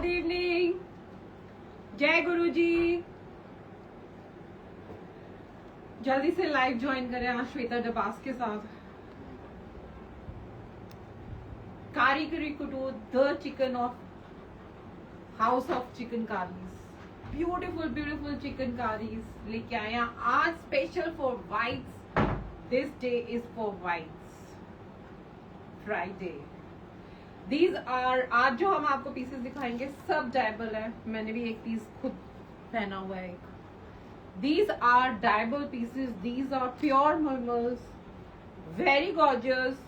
Evening, जय गुरु जी। जल्दी से लाइव ज्वाइन करें आज श्वेता डबास के साथ। कारीगरी कुटू the chikan of house of chikankaris, beautiful beautiful chikankaris लेके आए हैं आज special for whites. This day is for whites Friday. These are, आज जो हम आपको पीसेस दिखाएंगे सब डायबल है। मैंने भी एक पीस खुद पहना हुआ है। These are dyeable pieces. These are pure murmurs, very gorgeous,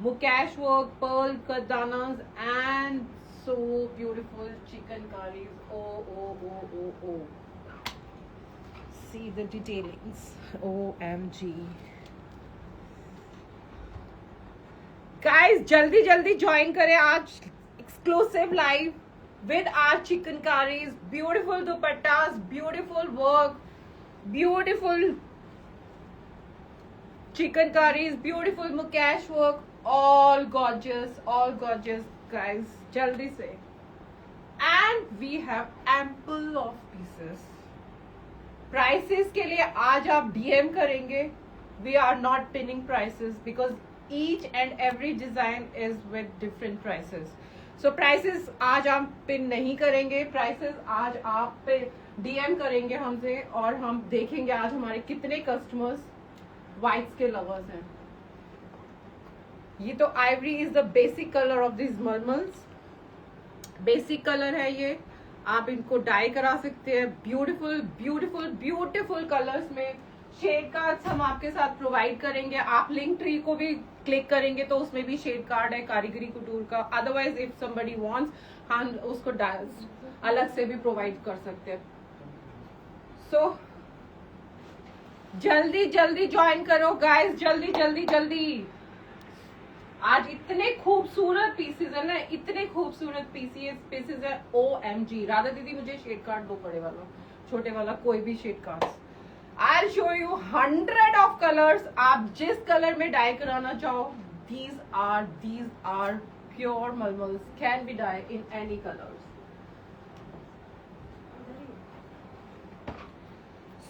mukash work, pearl kadanas, and so beautiful chicken curries. Oh. See the detailings. OMG. Guys, जल्दी जल्दी ज्वाइन करें आज exclusive live with our chicken curries. Beautiful dupattas, beautiful work, beautiful chicken curries, beautiful mukash work, all gorgeous guys. jaldi se. And we have ample of pieces. Prices के लिए आज आप DM करेंगे. We are not pinning prices because each and every design is with different prices. So prices आज आप pin नहीं करेंगे. Prices आज आप पे DM करेंगे हमसे और हम देखेंगे आज हमारे कितने कस्टमर्स व्हाइट्स के लवर्स हैं. ये तो ivory is the basic colour of this mulmuls. Basic colour है ये. आप इनको डाई करा सकते हैं ब्यूटीफुल ब्यूटीफुल ब्यूटीफुल कलर्स में. शेड कार्ड्स हम आपके साथ प्रोवाइड करेंगे. आप लिंक ट्री को भी क्लिक करेंगे तो उसमें भी शेड कार्ड है कारीगरी कुटूर का. अदरवाइज इफ समबडी वांट्स हम उसको अलग से भी प्रोवाइड कर सकते हैं. सो जल्दी जल्दी ज्वाइन करो गाइस, जल्दी जल्दी जल्दी. आज इतने खूबसूरत पीसेस है ना, इतने खूबसूरत पीसेस है. OMG. राधा दीदी मुझे शेड कार्ड दो, बड़े वाला छोटे वाला कोई भी shade card. I'll show you 100 of colors. आप जिस कलर में डाई कराना चाहो, these are pure mulmals, can be dyed in any colors.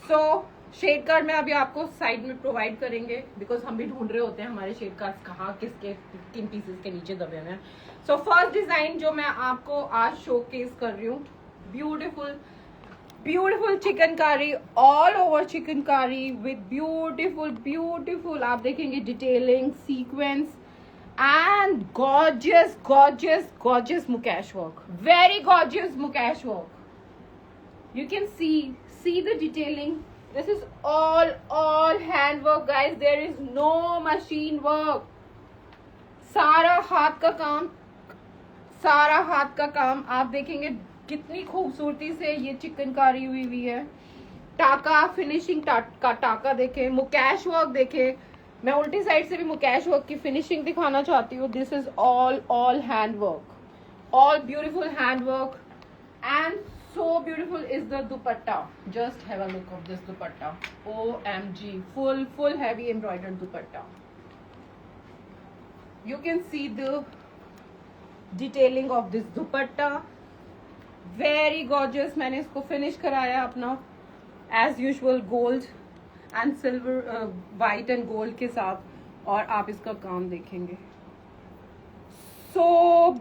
So shade card में अभी आपको साइड में प्रोवाइड करेंगे बिकॉज हम भी ढूंढ रहे होते हैं हमारे शेड कार्ड कहाँ किसके किन पीसेस के नीचे दबे हुए हैं. सो फर्स्ट डिजाइन जो मैं आपको आज शोकेस कर रही हूँ, ब्यूटीफुल चिकन कारी, ऑल ओवर चिकन कारी विद ब्यूटीफुल आप देखेंगे detailing, sequence and gorgeous Mukesh work. Very gorgeous Mukesh work. You can see the detailing. This is all hand work guys. There is no machine work. सारा हाथ का काम आप देखेंगे कितनी खूबसूरती से ये चिकन कारी हुई है. टाका फिनिशिंग का टाका देखें, मुकेश वर्क देखें. मैं उल्टी साइड से भी मुकेश वर्क की फिनिशिंग दिखाना चाहती हूँ. This is all hand work, all beautiful hand work and so beautiful is the dupatta. Just have a look of this dupatta. OMG. Full heavy embroidered dupatta. You can see the detailing of this dupatta. Very gorgeous. मैंने इसको finish कराया अपना as usual gold and silver, white and gold के साथ. और आप इसका काम देखेंगे. So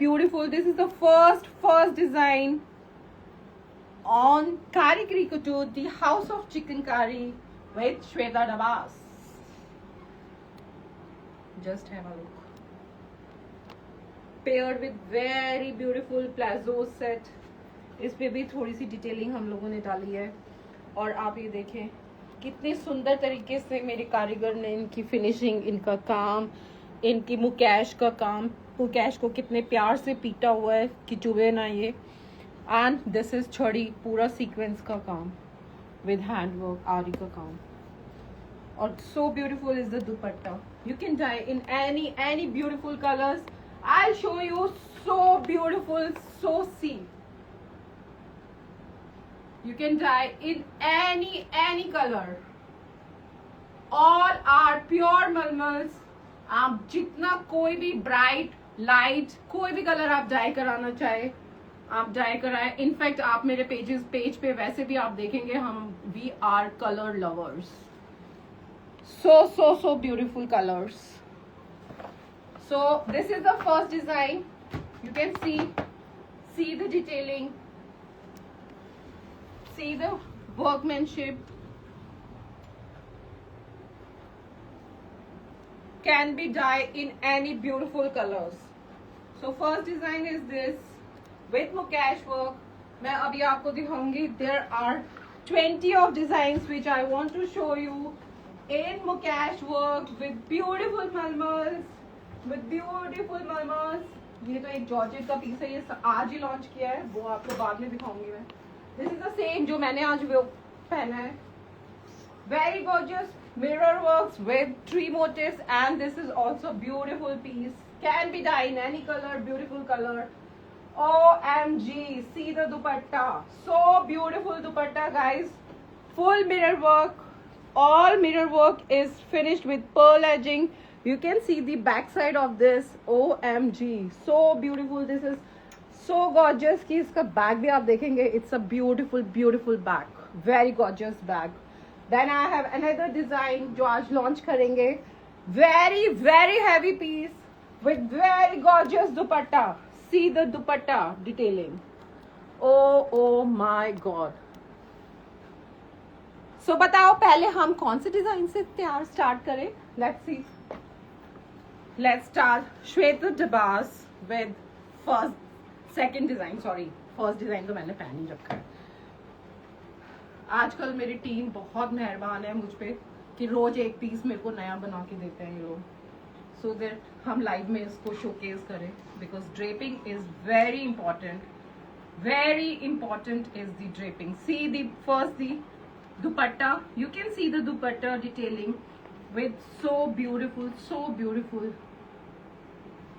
beautiful. This is the first design on Karigari Couture, the house of chicken curry with Shweta Dabas. Just have a look. Paired with very beautiful plazo set. इस पे भी थोड़ी सी डिटेलिंग हम लोगों ने डाली है. और आप ये देखें कितने सुंदर तरीके से मेरे कारीगर ने इनकी फिनिशिंग, इनका काम, इनकी मुकेश का काम, मुकेश को कितने प्यार से पीटा हुआ है कि चुभे ना ये. एंड दिस इज छड़ी, पूरा सीक्वेंस का काम विद हैंड वर्क, आरी का काम. और so beautiful is the dupatta. You can dye in any beautiful colours. I show you so beautiful. So see you can dye in any color. All are pure mulmals. आप जितना कोई भी bright light कोई भी कलर आप die कराना चाहे आप डाई कराएं. इनफैक्ट आप मेरे पेज पे वैसे भी आप देखेंगे हम we are colour lovers. So beautiful colors. So this is the first design. You can see the detailing, see the workmanship. Can be dyed in any beautiful colors. So first design is this with Mukesh work. मैं अभी आपको दिखाऊंगी. There are 20 of designs which I want to show you in Mukesh work with beautiful malmals. ये तो एक georgette का piece है. ये आज ही लॉन्च किया है. वो आपको बाद में दिखाऊंगी मैं. This is the same जो मैंने आज वो पहना है. Very gorgeous mirror works with tree motifs, and this is also beautiful piece. Can be dyed in any color, beautiful color. OMG, see the dupatta. So beautiful dupatta, guys. Full mirror work. All mirror work is finished with pearl edging. You can see the back side of this. OMG, so beautiful. This is so gorgeous कि इसका bag भी आप देखेंगे. It's a beautiful bag. Very gorgeous bag. Then I have another design जो आज launch करेंगे. Very heavy piece with very gorgeous dupatta. See the dupatta detailing. Oh my god. So बताओ पहले हम कौन से डिजाइन से तैयार स्टार्ट करें. Let's see. Let's start Shweta Dabas with second design. Sorry, first design तो मैंने पहन ही रखा है. आजकल मेरी टीम बहुत मेहरबान है मुझ पे कि रोज एक पीस मेरे को नया बना के देते हैं ये लोग. सो दैट हम लाइव में इसको शोकेस करें. Because draping is very important is the draping. See the first the dupatta. You can see the dupatta detailing with so beautiful.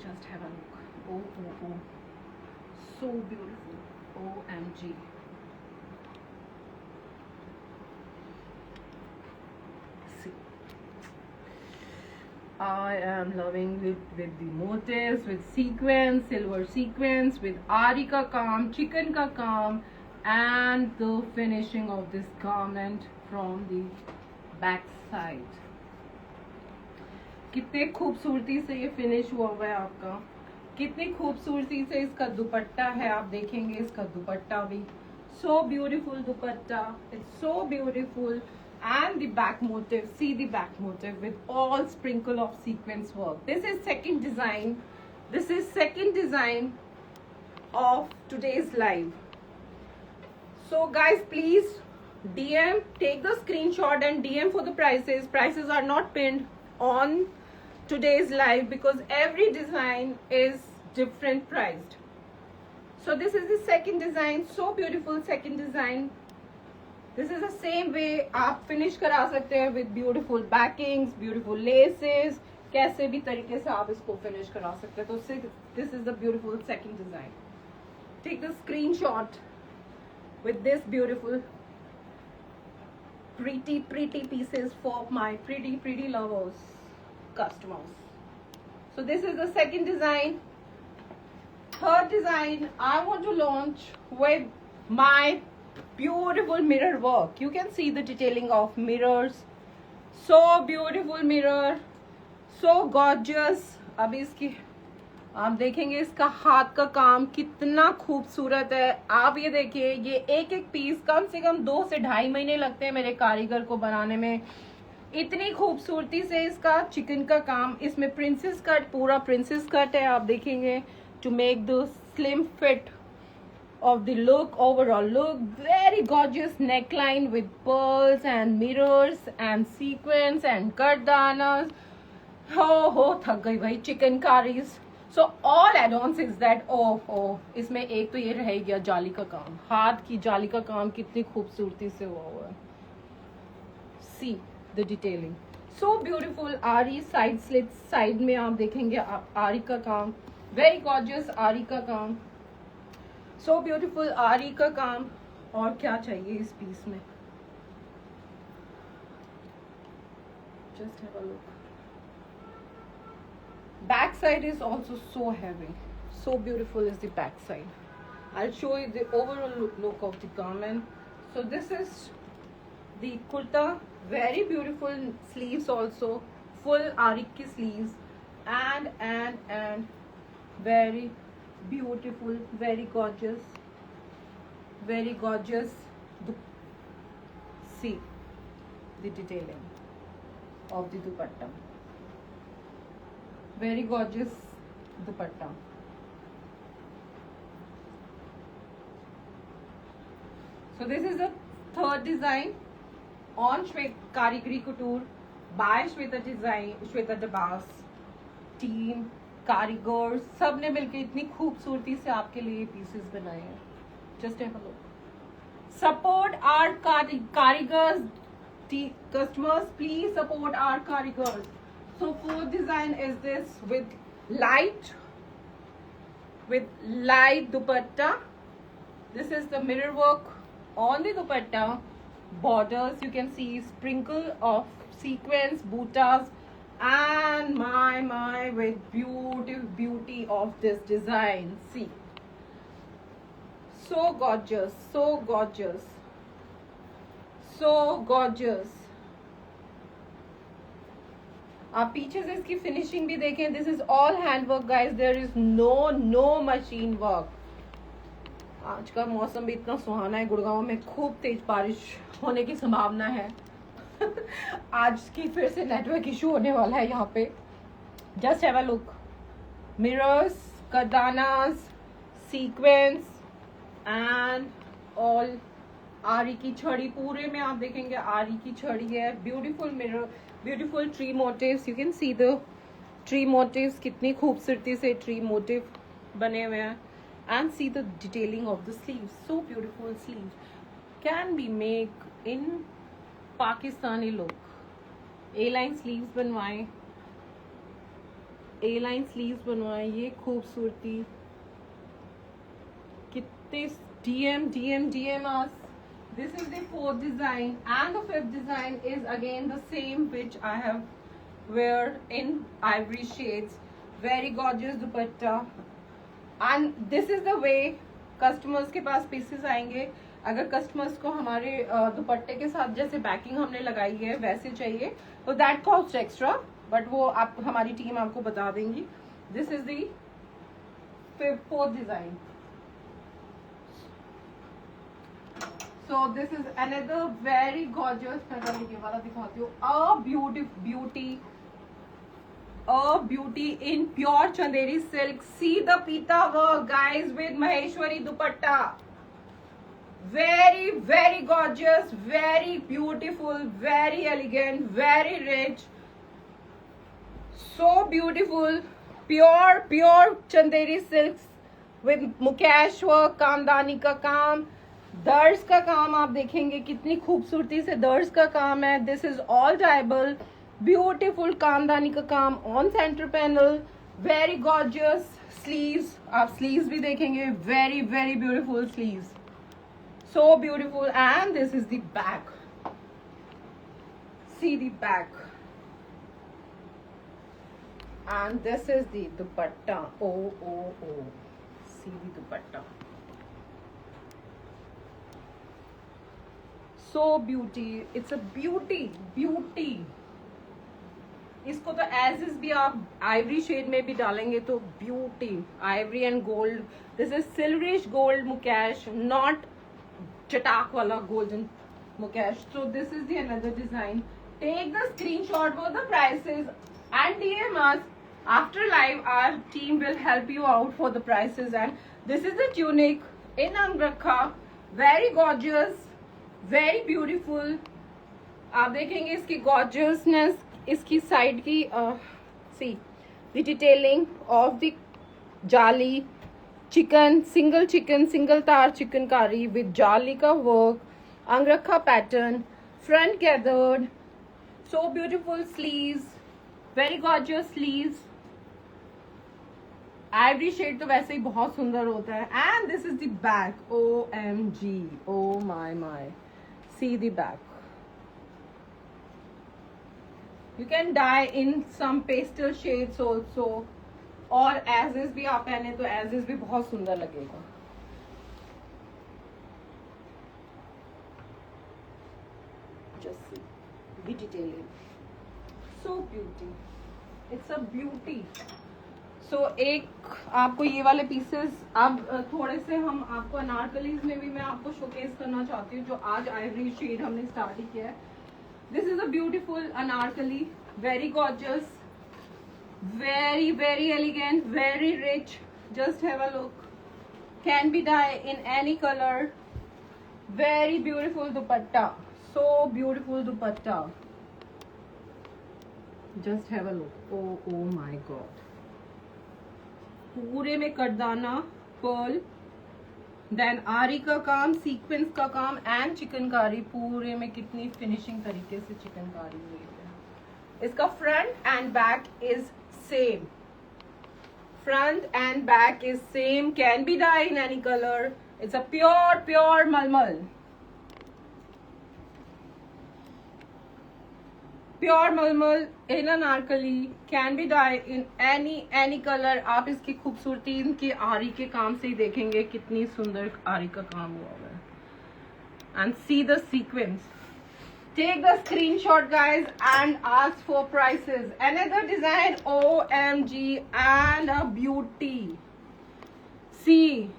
Just have a look. Oh, so beautiful. OMG. See, I am loving it with the motifs, with sequins, silver sequins, with ari ka kaam, chicken ka kaam, and the finishing of this garment from the back side. कितने खूबसूरती से ये finish हुआ है आपका. कितनी खूबसूरती से इसका दुपट्टा है. आप देखेंगे इसका दुपट्टा भी so beautiful dupatta. It's so beautiful. And the back motif. See the back motif with all sprinkle of sequence work. This is second design of today's live. So guys, please DM, take the screenshot and DM for the prices. Prices are not pinned on today's live because every design is different priced. So this is the second design. So beautiful second design. This is the same way आप finish करा सकते हैं with beautiful backings, beautiful laces. कैसे भी तरीके से आप इसको finish करा सकते हैं. तो this is the beautiful second design. Take the screenshot with this beautiful pretty pieces for my pretty lovers customers. So this is the second design. Third design I want to launch with my beautiful mirror work. You can see the detailing of mirrors. So beautiful mirror, so gorgeous. अभी इसकी आप देखेंगे इसका हाथ का काम कितना खूबसूरत है. आप ये देखिए, ये एक पीस कम से कम 2 से 2.5 महीने लगते हैं मेरे कारीगर को बनाने में. इतनी खूबसूरती से इसका चिकन का काम. इसमें प्रिंसेस कट, पूरा प्रिंसेस कट है. आप देखेंगे to make the slim fit of the look, overall look. Very gorgeous neckline with pearls and mirrors and sequins and kardanas. हो थक गई भाई. Chicken कारीज. So all add-ons is that इसमें एक तो ये रह गया जाली का काम. हाथ की जाली का काम कितनी खूबसूरती से हुआ है. See the detailing. So beautiful. आरी साइड स्लिट्स, साइड में आप देखेंगे आप आरी का काम. Very gorgeous आरी का काम. So beautiful आरी का काम. और क्या चाहिए इस पीस में. Just have a look. Back side is also so heavy. So beautiful is the back side. I'll show you the overall look of the garment. So this is the kurta, very beautiful sleeves also, full arik ki sleeves, and very beautiful, very gorgeous, very gorgeous. See the detailing of the dupatta, very gorgeous dupatta. So this is the third design on Karigari Couture by Shweta Design, Shweta Dabas team, कारीगर सब ने मिलकर इतनी खूबसूरती से आपके लिए pieces बनाए हैं. Just have a look. Support our karigars, customers. Please support our karigars. So fourth design is this with light dupatta. This is the mirror work on the dupatta. Borders, you can see sprinkle of sequins, buttas, and my with beauty of this design. See, so gorgeous, so gorgeous, so gorgeous. आप पीछे से इसकी finishing भी देखें. This is all hand work guys. There is no machine work. आज का मौसम भी इतना सुहाना है. गुड़गांव में खूब तेज बारिश होने की संभावना है. आज की फिर से नेटवर्क इशू होने वाला है यहाँ पे. Just have a look. Mirrors, kardanas, sequins and all. आरी की छड़ी पूरे में आप देखेंगे आरी की छड़ी है. Beautiful mirror, beautiful tree motifs. You can see the tree motifs. कितनी खूबसूरती से ट्री मोटिव बने हुए हैं. And see the detailing of the sleeves. So beautiful sleeves can be make in Pakistani look. A line sleeves बनवाएं, A line sleeves बनवाएं. ये खूबसूरती कितने DM us. This is the fourth design, and the fifth design is again the same which I have wear in ivory shades. Very gorgeous dupatta, and this is the way customers के पास pieces आएंगे. अगर customers को हमारे दुपट्टे के साथ जैसे banking हमने लगाई है वैसे चाहिए तो that cost extra, but वो आप हमारी टीम आपको बता देंगी. This is the fourth design. So this is another very gorgeous. मैं ये वाला दिखाती हूँ. A beauty in pure chanderi silk. See the pita work guys with Maheshwari dupatta. Very gorgeous, very beautiful, very elegant, very rich. So beautiful. Pure chanderi silks with mukesh work, kamdani का काम, दर्ज का काम. आप देखेंगे कितनी खूबसूरती से दर्ज का काम है. This is all dyeable. Beautiful कामदानी का काम on centre panel. Very gorgeous sleeves. आप स्लीव्स भी देखेंगे. Very beautiful sleeves. So beautiful. And this is the back. See the back. And this is the dupatta. Oh see the dupatta. So beauty, it's a beauty. इसको तो as is भी आप Ivory shade में भी डालेंगे तो beauty. Ivory and gold. This is silverish gold mukaish, not चटाक वाला golden mukaish. So this is the another design. Take the screenshot for the prices and DM us. After live, our team will help you out for the prices. And this is the tunic in Angrakha. Very gorgeous. Very beautiful. आप देखेंगे इसकी gorgeousness. इसकी side की see the detailing of the jaali chikan, single तार chikankari with jaali का work, angrakha pattern, front gathered. So beautiful sleeves, very gorgeous sleeves. Ivory shade तो वैसे ही बहुत सुंदर होता है. And this is the back. OMG, oh my. See the back. You can dye in some pastel shades also, और as is भी आप पहने तो as is भी बहुत सुंदर लगेगा. the detailing. So beauty, it's a beauty. So एक आपको ये वाले पीसेस अब थोड़े से हम आपको अनारकलीज में भी मैं आपको शोकेस करना चाहती हूँ, जो आज आइवरी शेड हमने स्टार्ट ही किया है. This is a beautiful Anarkali, very gorgeous, very very elegant, very rich. Just have a look. Can be dyed in any color. Very beautiful dupatta, so beautiful dupatta. Just have a look. Oh my god. पूरे में कटदाना, Perl, then आरी का काम, sequence का काम and chikankari. पूरे में कितनी फिनिशिंग तरीके से चिकनकारी हुई है. इसका front and back is same. Front and back is same. Can be dyed in any color. It's a pure malmal. Pure malmal in Anarkali. Can be dyed in any color. आप इसकी खूबसूरती इनकी आरी के काम से ही देखेंगे कितनी सुंदर आरी का काम हुआ है. And see the sequence. Take the screenshot guys and ask for prices. Another design, OMG, and a beauty. See,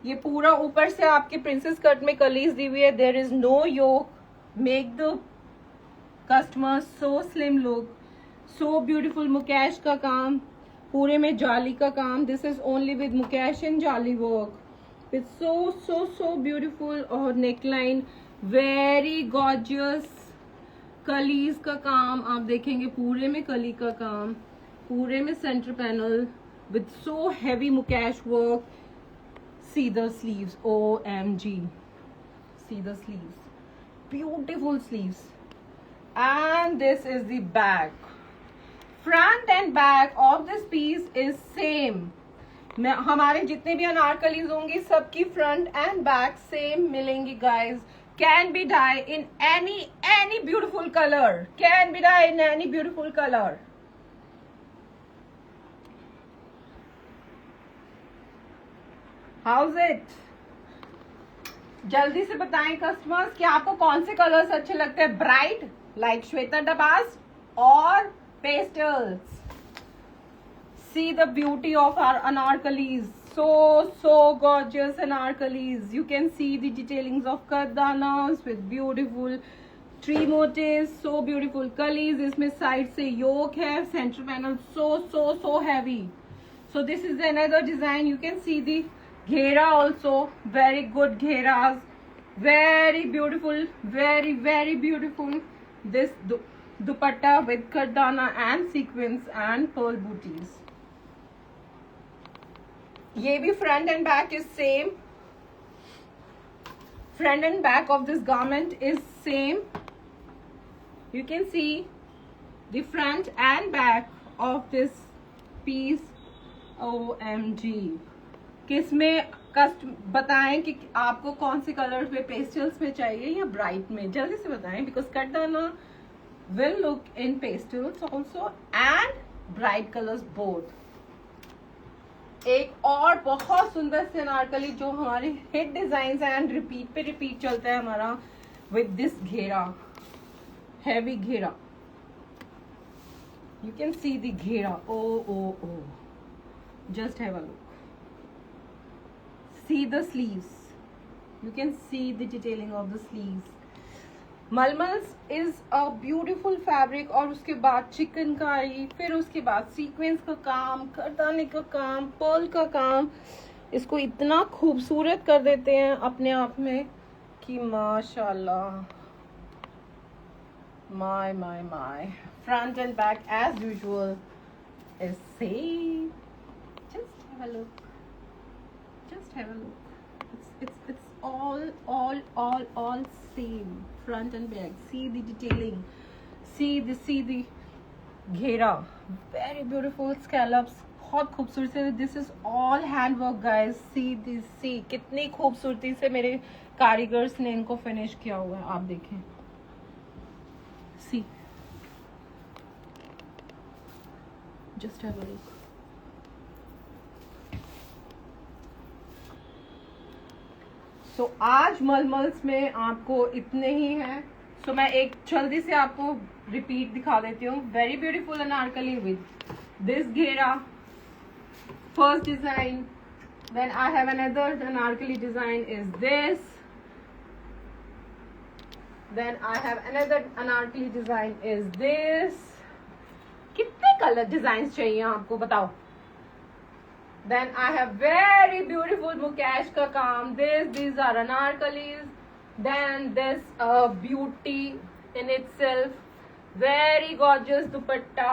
ये पूरा ऊपर से आपके प्रिंसेस कट में कलीज दी हुई है. There is no yoke. Make the customer so slim look. So beautiful. Mukesh का काम, पूरे में जाली का काम. This is only with Mukesh and जाली work. It's so beautiful. और neckline वेरी गॉर्जियस. कलीज का काम आप देखेंगे, पूरे में कली का काम, पूरे में centre panel with so heavy mukaish work. See the sleeves, OMG, see the sleeves, beautiful sleeves. And this is the back. Front and back of this piece is same. हमारे जितने भी अनारकलीज होंगी सबकी फ्रंट एंड बैक सेम मिलेंगी guys. Can be dyed in any beautiful color. Can be dyed in any beautiful color. How's it? जल्दी से बताएं customers कि आपको कौन से कलर्स अच्छे लगते हैं. ब्राइट लाइक श्वेता डबास और pastels. See the beauty of our anarkalis. So gorgeous anarkalis. You can see the detailings of kardanas with beautiful tree motifs. So beautiful kalis. इसमें साइड से योक है, centre panel so heavy. So this is another design. You can see the घेरा also. Very good घेराs. Very beautiful. Very beautiful. This dupatta with kardana and sequins and pearl booties. ये भी front and back is same. Front and back of this garment is same. You can see the front and back of this piece. OMG. किसमें बताएं कि आपको कौन से colour में, pastels में चाहिए या ब्राइट में. जल्दी से बताएं because katdana will look in pastels also and bright colours both. एक और बहुत सुंदर से अनारकली जो हमारे हिट डिजाइन है एंड रिपीट पे रिपीट चलता है हमारा with this ghera, heavy ghera. You can see the ghera. Oh just have a look. See the sleeves. You can see the detailing of the sleeves. Mulmuls is a beautiful fabric. और उसके बाद चिकनकारी, फिर उसके बाद सीक्वेंस का काम, करदाने का काम, पर्ल का काम. इसको इतना खूबसूरत कर देते हैं अपने आप में कि माशाल्लाह. My front and back as usual is same. Just have a look. Just have a look. It's all same. Front and back. See the detailing. See the घेरा. Very beautiful scallops. बहुत खूबसूरत से. This is all handwork guys. See कितनी खूबसूरती से मेरे कारीगर्स ने इनको फिनिश किया हुआ है. आप देखें. See. Just have a look. तो आज मलमल्स में आपको इतने ही हैं. सो मैं एक जल्दी से आपको रिपीट दिखा देती हूँ. Very beautiful anarkali with this ghera, first design. Then I have another anarkali design is this. Then I have another anarkali design is this. कितने कलर डिजाइन चाहिए आपको बताओ. Then I have very beautiful Mukesh का काम. These are anarkalis. Then this beauty in itself. Very gorgeous dupatta.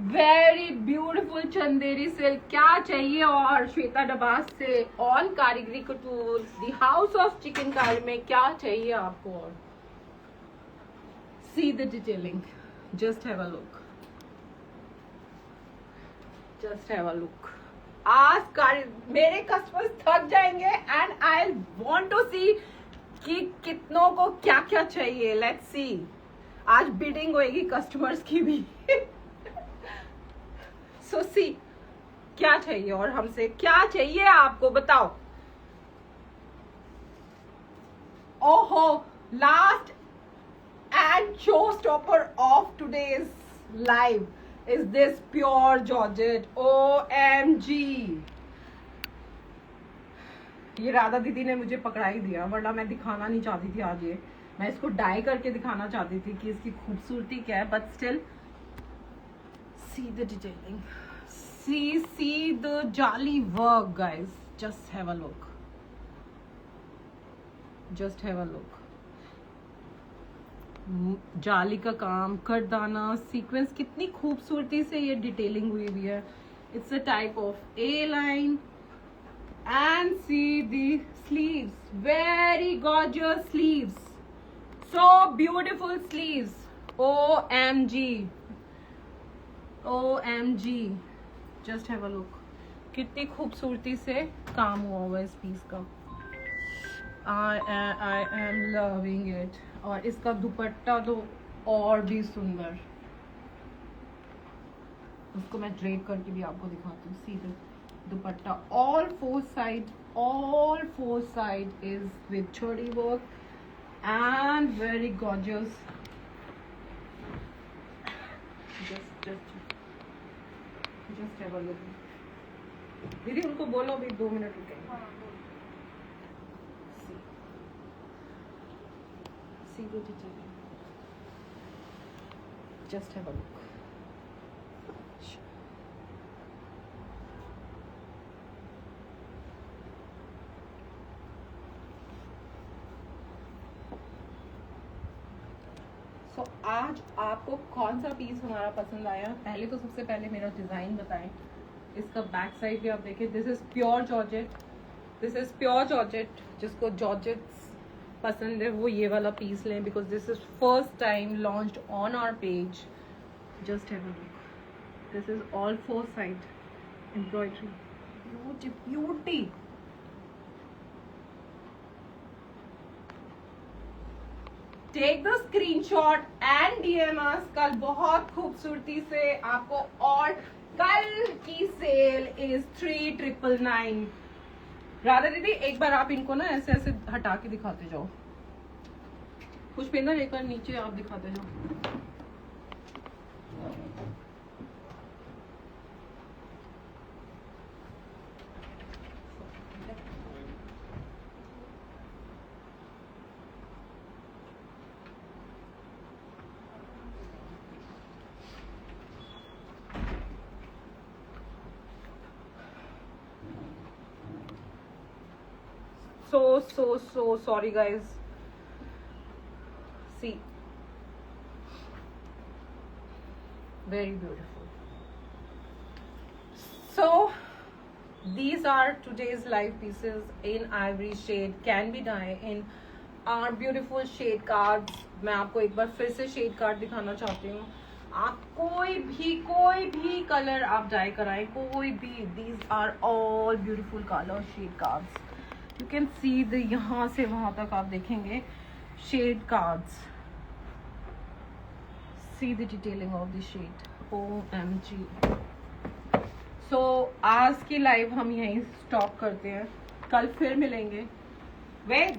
Very beautiful Chanderi silk. क्या चाहिए और श्वेता डबास से ऑन कारीगरी Kattur the house of chikankari में क्या चाहिए आपको. और सी the detailing. Just have a look. Just have a look. आज मेरे कस्टमर्स थक जाएंगे एंड आई वांट टू सी कि कितनों को क्या क्या चाहिए. Let's see. आज बिडिंग होएगी कस्टमर्स की भी. सो सी क्या चाहिए और हमसे क्या चाहिए आपको बताओ. ओहो, last and show stopper of today's live is this pure georgette. OMG. ये राधा दीदी ने मुझे पकड़ा ही दिया, वरना मैं दिखाना नहीं चाहती थी आज. ये मैं इसको डाई करके दिखाना चाहती थी कि इसकी खूबसूरती क्या है, but still see the detailing, see the jali work guys. Just have a look. Just have a look. जाली का काम, करदाना, सीक्वेंस, कितनी खूबसूरती से ये डिटेलिंग हुई हुई है. It's a type of A line. And see the sleeves. Very gorgeous sleeves. So beautiful sleeves. OMG. OMG. Just have a look. कितनी खूबसूरती से काम हुआ हुआ है इस पीस का. I am loving it. और इसका दुपट्टा तो और भी सुंदर. उसको मैं ड्रेप करके भी आपको दिखाती हूँ. सी the dupatta. All four side is with chodi work and very gorgeous. Just have a look. दीदी उनको बोलो अभी 2 मिनट रुकेंगे. See the detailing. Just have a look. So, आज आपको कौन सा पीस हमारा पसंद आया. पहले तो सबसे पहले मेरा डिजाइन बताएं. इसका बैक साइड भी आप देखिए. This is pure georgette. This is pure georgette. जिसको जॉर्जेट पसंद है वो ये वाला पीस लें, because this is first time launched on our page. Just have a look. This is all 4 side embroidery. Beauty. Take the screenshot and DM us. कल बहुत खूबसूरती से आपको. और कल की सेल इज 3999. राधा दीदी एक बार आप इनको ना ऐसे ऐसे हटा के दिखाते जाओ. पुष्पेंद्र एक बार नीचे आप दिखाते जाओ. So sorry guys. See, very beautiful. So these are today's live pieces in ivory shade. Can be dye in our beautiful shade cards. मैं आपको एक बार फिर से shade card दिखाना चाहती हूँ. आप कोई भी कलर आप डाई कराएं, कोई भी. These are all beautiful color shade cards. You can see the यहाँ से वहाँ तक आप देखेंगे shade cards. See the detailing of the shade. OMG. So आज की लाइव हम यहीं स्टॉप करते हैं. कल फिर मिलेंगे. वेट,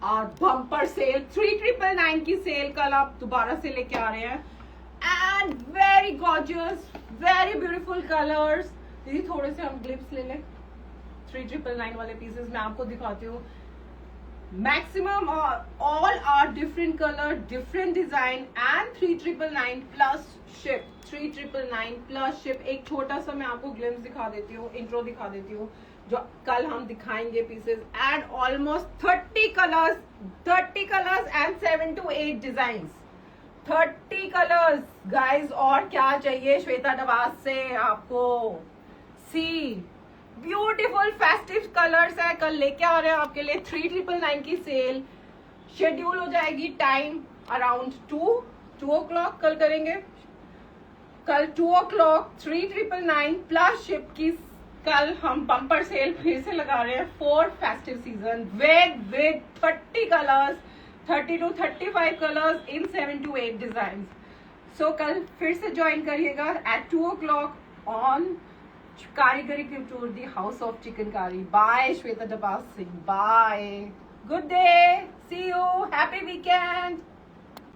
और बम्पर सेल 3,999 की सेल कल आप दोबारा से लेके आ रहे हैं and very gorgeous very beautiful colours. दीदी थोड़े से हम ग्लिप्स ले लें 3,999 वाले पीसेस मैं आपको दिखाती हूँ। Maximum all are different colour different design and 3,999 plus ship 3,999 plus ship. एक छोटा सा मैं आपको ग्लिम्स दिखा देती हूँ, इंट्रो दिखा देती हूँ जो कल हम दिखाएंगे pieces and almost 30 colours and 7 to 8 design 30 colours guys. और क्या चाहिए श्वेता नवाज से आपको। सी ब्यूटीफुल फेस्टिव कलर्स है, कल लेके आ रहे हैं आपके लिए 3,999 की सेल। शेड्यूल हो जाएगी टाइम अराउंड 2 o'clock कल करेंगे। कल 2 o'clock 3,999 प्लस शिप की कल हम बम्पर सेल फिर से लगा रहे हैं for festive season with 30 colours 30 to 35 colours in 7 to 8 design. So कल फिर से ज्वाइन करिएगा eight 2 o'clock on Karigari couture the house of chikankari. By Shweta Dabas Singh, bye, good day, see you, happy weekend.